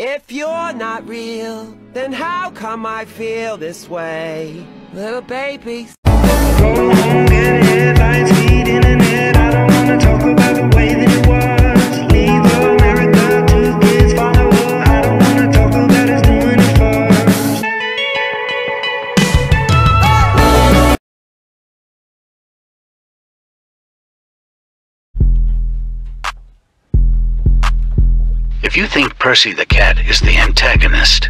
If you're not real, then how come I feel this way? Little baby. Go home, get headlines, feed internet. I don't wanna talk about the way that it was. Leave America, 2 kids follow her. I don't wanna talk about us doing it first. If you think Percy the cat is the antagonist,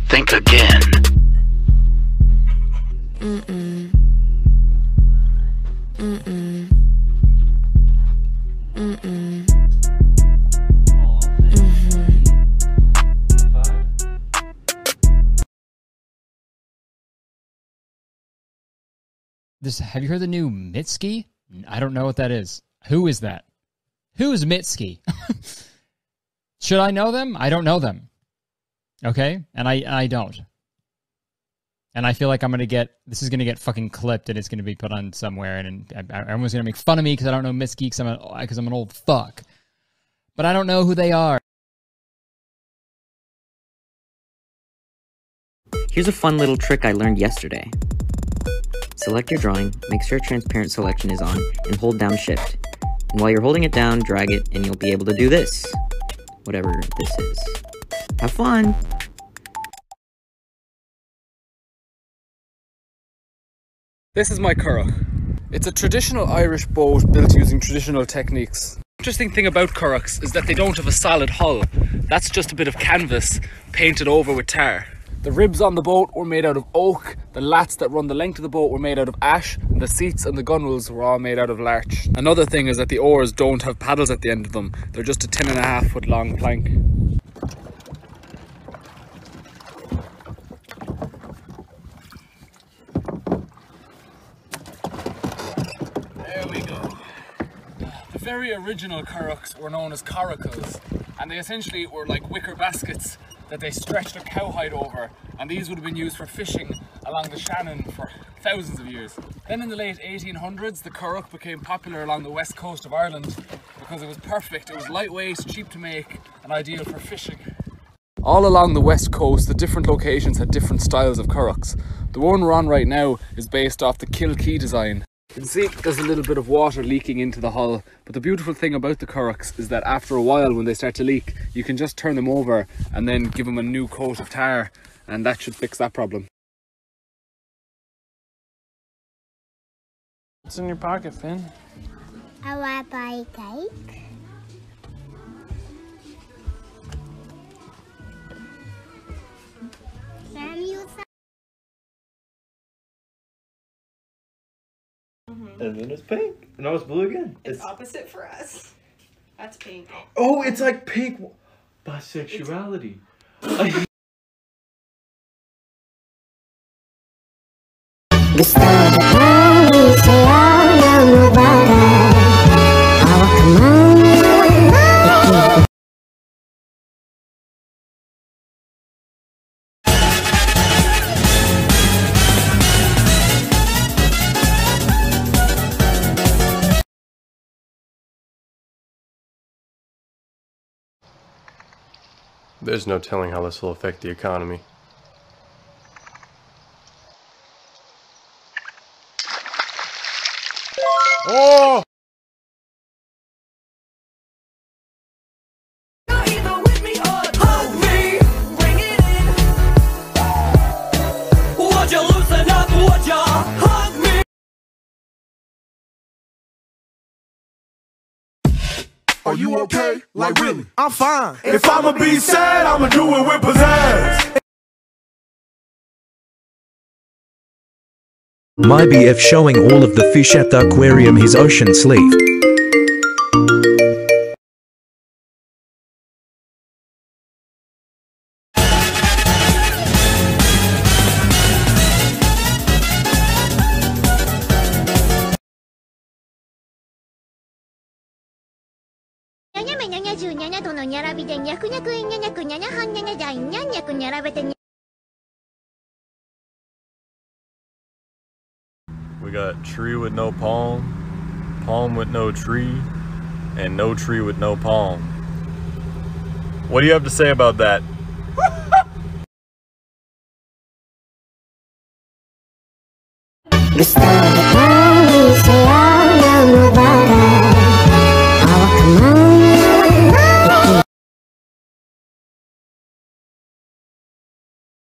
think again. Have you heard the new Mitski? I don't know what that is. Who is that? Who is Mitski? Should I know them? I don't know them. Okay? And I don't. And I feel like this is going to get fucking clipped and it's going to be put on somewhere and everyone's going to make fun of me because I don't know Mitski because I'm an old fuck. But I don't know who they are. Here's a fun little trick I learned yesterday. Select your drawing, make sure transparent selection is on, and hold down shift. And while you're holding it down, drag it, and you'll be able to do this. Whatever this is. Have fun! This is my curragh. It's a traditional Irish boat built using traditional techniques. The interesting thing about curraghs is that they don't have a solid hull. That's just a bit of canvas painted over with tar. The ribs on the boat were made out of oak, the lats that run the length of the boat were made out of ash, and the seats and the gunwales were all made out of larch. Another thing is that the oars don't have paddles at the end of them. They're just a 10.5 foot long plank. There we go. The very original curraghs were known as coracles, and they essentially were like wicker baskets that they stretched a cowhide over, and these would have been used for fishing along the Shannon for thousands of years. Then in the late 1800s, the curragh became popular along the west coast of Ireland because it was perfect. It was lightweight, cheap to make, and ideal for fishing. All along the west coast, the different locations had different styles of curraghs. The one we're on right now is based off the Kilkee design. You can see there's a little bit of water leaking into the hull, but the beautiful thing about the curraghs is that after a while, when they start to leak, you can just turn them over and then give them a new coat of tar, and that should fix that problem. What's in your pocket, Finn? I want to buy cake. And then it's pink. No, it's blue again. It's opposite for us. That's pink. Oh, it's like pink bisexuality. There's no telling how this will affect the economy. Oh! Are you okay? Like really? I'm fine. If I'ma be sad, I'ma do it with pizzazz. My BF showing all of the fish at the aquarium his ocean sleeve. We got tree with no palm, palm with no tree, and no tree with no palm. What do you have to say about that?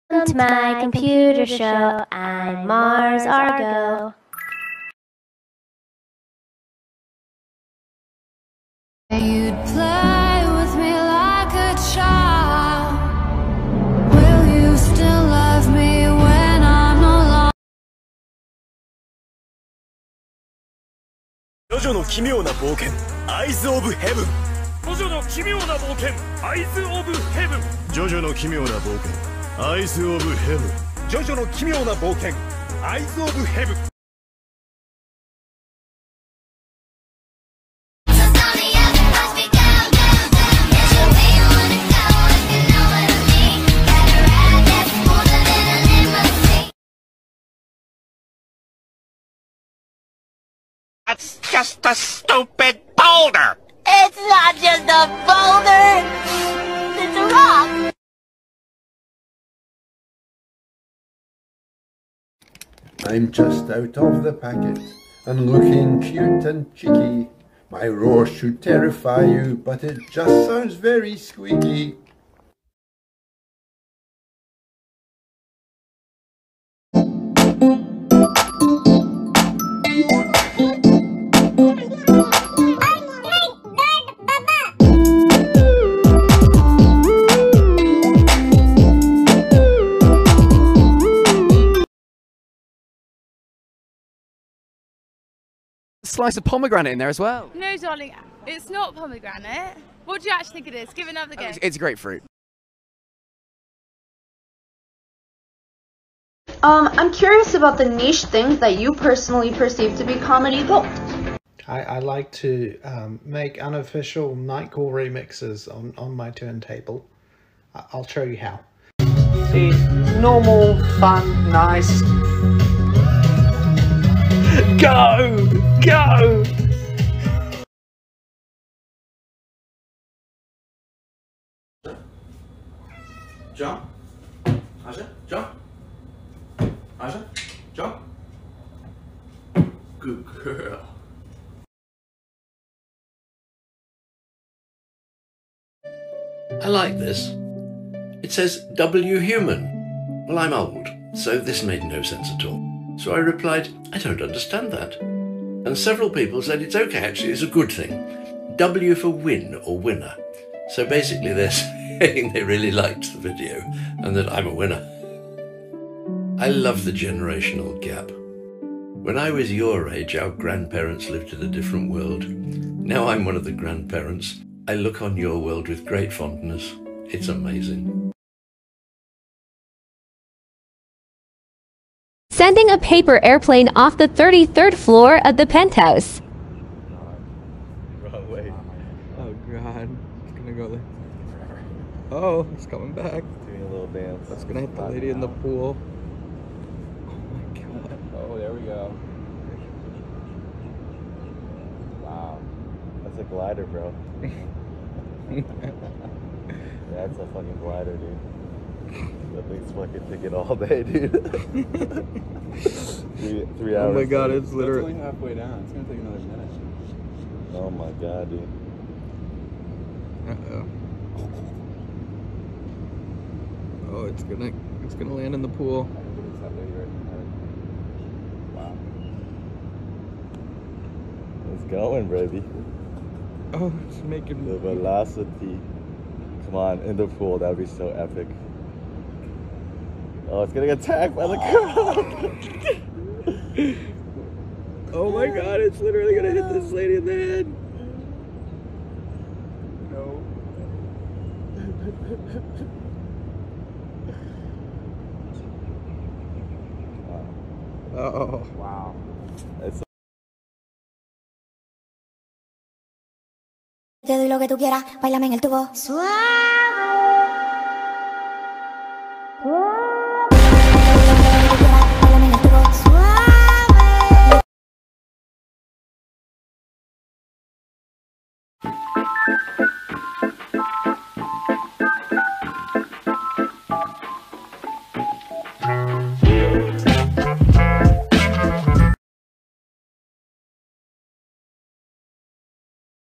Welcome to my computer show. I'm Mars Argo. You'd play with me like a child. Will you still love me when I'm no longer? JoJo の奇妙な冒険 Eyes of Heaven JoJo の奇妙な冒険 Eyes of Heaven JoJo の奇妙な冒険 Eyes of Heaven JoJo の奇妙な冒険 Eyes of Heaven That's just a stupid boulder! It's not just a boulder. It's a rock. I'm just out of the packet and looking cute and cheeky. My roar should terrify you, but it just sounds very squeaky. Slice of pomegranate in there as well. No, darling, it's not pomegranate. What do you actually think it is? Give it another go. It's grapefruit. I'm curious about the niche things that you personally perceive to be comedy gold. I like to make unofficial Nightcore remixes on my turntable. I'll show you how. See, normal, fun, nice. Go! Go! Jump. Aja, jump. Aja, jump. Good girl. I like this. It says W human. Well, I'm old, so this made no sense at all. So I replied, I don't understand that. And several people said it's okay, actually, it's a good thing. W for win or winner. So basically they're saying they really liked the video and that I'm a winner. I love the generational gap. When I was your age, our grandparents lived in a different world. Now I'm one of the grandparents. I look on your world with great fondness. It's amazing. Sending a paper airplane off the 33rd floor of the penthouse. Wrong way. Oh god, it's gonna go there. Oh, it's coming back. Doing a little dance. That's gonna hit the lady in the pool. Oh my god. Oh, there we go. Wow. That's a glider, bro. That's a fucking glider, dude. That thing's fucking ticket all day, dude. 3 hours. Oh my god, it's literally only halfway down. It's gonna take another minute. Oh my god, dude. Uh-oh. Oh, it's gonna land in the pool. Wow. It's going, baby. Oh, it's making the velocity. Come on, in the pool. That would be so epic. Oh, it's getting attacked by the crowd. Oh my god, it's literally gonna hit this lady in the head. No. Oh. Wow. It's Te doy lo que tú quieras, bailame en el tubo.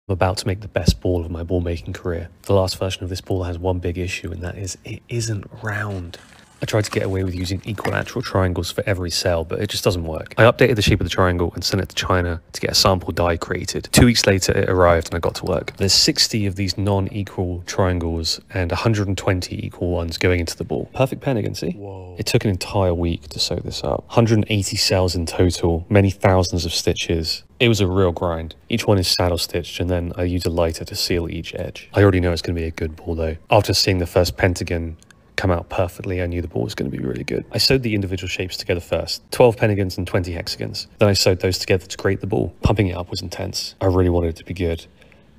I'm about to make the best ball of my ball making career. The last version of this ball has one big issue, and that is it isn't round. I tried to get away with using equilateral triangles for every cell, but it just doesn't work. I updated the shape of the triangle and sent it to China to get a sample die created. 2 weeks later, it arrived and I got to work. There's 60 of these non-equal triangles and 120 equal ones going into the ball. Perfect pentagon, see? Whoa. It took an entire week to sew this up. 180 cells in total, many thousands of stitches. It was a real grind. Each one is saddle stitched, and then I use a lighter to seal each edge. I already know it's going to be a good ball though. After seeing the first pentagon come out perfectly, I knew the ball was going to be really good. I sewed the individual shapes together first, 12 pentagons and 20 hexagons. Then I sewed those together to create the ball. Pumping it up was intense. I really wanted it to be good.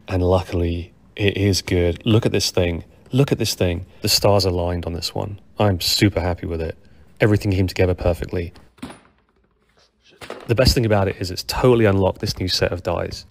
And luckily, it is good. Look at this thing. Look at this thing. The stars aligned on this one. I'm super happy with it. Everything came together perfectly. The best thing about it is it's totally unlocked this new set of dies.